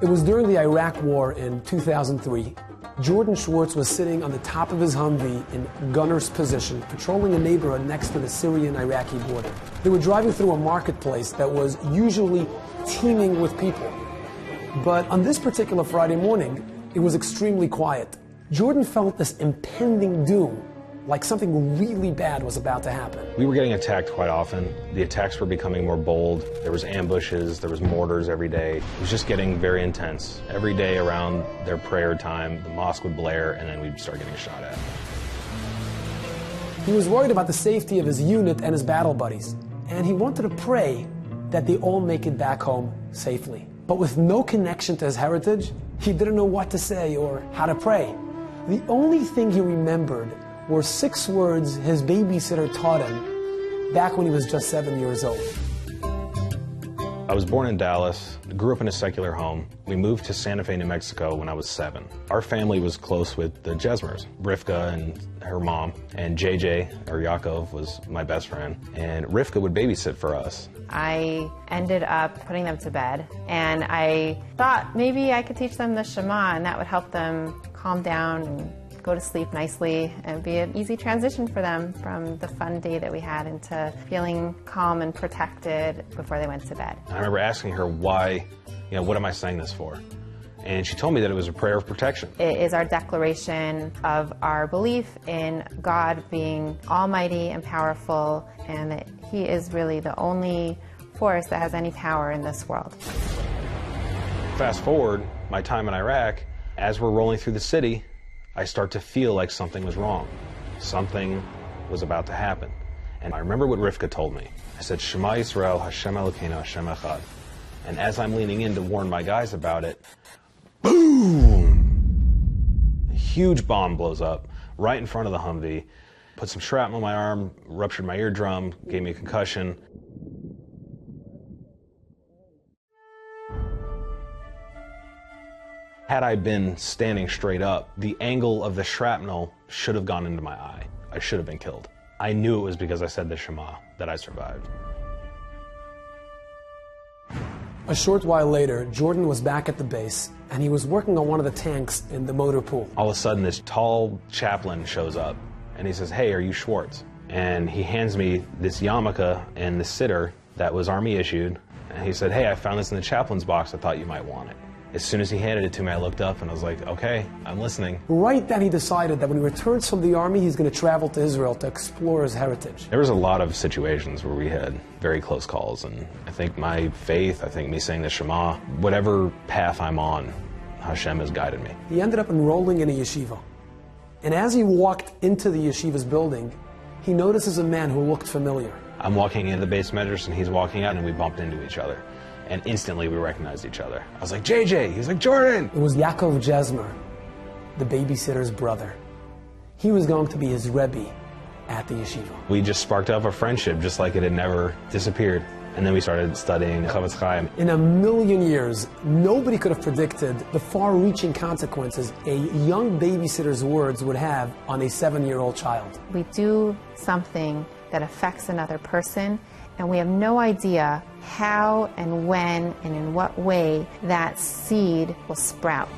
It was during the Iraq War in 2003. Jordan Schwartz was sitting on the top of his Humvee in gunner's position, patrolling a neighborhood next to the Syrian-Iraqi border. They were driving through a marketplace that was usually teeming with people. But on this particular Friday morning, it was extremely quiet. Jordan felt this impending doom, like something really bad was about to happen. We were getting attacked quite often. The attacks were becoming more bold. There was ambushes, there was mortars every day. It was just getting very intense. Every day around their prayer time, the mosque would blare and then we'd start getting shot at. He was worried about the safety of his unit and his battle buddies, and he wanted to pray that they all make it back home safely. But with no connection to his heritage, he didn't know what to say or how to pray. The only thing he remembered were 6 words his babysitter taught him back when he was just 7 years old. I was born in Dallas, grew up in a secular home. We moved to Santa Fe, New Mexico when I was 7. Our family was close with the Jesmers, Rivka and her mom, and JJ, or Yaakov, was my best friend. And Rivka would babysit for us. I ended up putting them to bed, and I thought maybe I could teach them the Shema, and that would help them calm down and go to sleep nicely and be an easy transition for them from the fun day that we had into feeling calm and protected before they went to bed. I remember asking her why, what am I saying this for? And she told me that it was a prayer of protection. It is our declaration of our belief in God being almighty and powerful, and that He is really the only force that has any power in this world. Fast forward, my time in Iraq, as we're rolling through the city, I start to feel like something was wrong. Something was about to happen. And I remember what Rivka told me. I said, Shema Yisrael, Hashem Elokeinu, Hashem Echad. And as I'm leaning in to warn my guys about it, boom! A huge bomb blows up right in front of the Humvee, put some shrapnel in my arm, ruptured my eardrum, gave me a concussion. Had I been standing straight up, the angle of the shrapnel should have gone into my eye. I should have been killed. I knew it was because I said the Shema that I survived. A short while later, Jordan was back at the base, and he was working on one of the tanks in the motor pool. All of a sudden, this tall chaplain shows up, and he says, "Hey, are you Schwartz?" And he hands me this yarmulke and this sitter that was Army issued, and he said, "Hey, I found this in the chaplain's box. I thought you might want it." As soon as he handed it to me, I looked up and I was like, okay, I'm listening. Right then he decided that when he returns from the army, he's going to travel to Israel to explore his heritage. There was a lot of situations where we had very close calls, and I think my faith, I think me saying the Shema, whatever path I'm on, Hashem has guided me. He ended up enrolling in a yeshiva. And as he walked into the yeshiva's building, he notices a man who looked familiar. I'm walking into the base measures and he's walking out, and we bumped into each other. And instantly we recognized each other. I was like, JJ, he's like, Jordan. It was Yaakov Jesmer, the babysitter's brother. He was going to be his Rebbe at the yeshiva. We just sparked up a friendship just like it had never disappeared. And then we started studying Chavetz Chaim. In a million years, nobody could have predicted the far-reaching consequences a young babysitter's words would have on a 7-year-old child. We do something that affects another person, and we have no idea how and when and in what way that seed will sprout.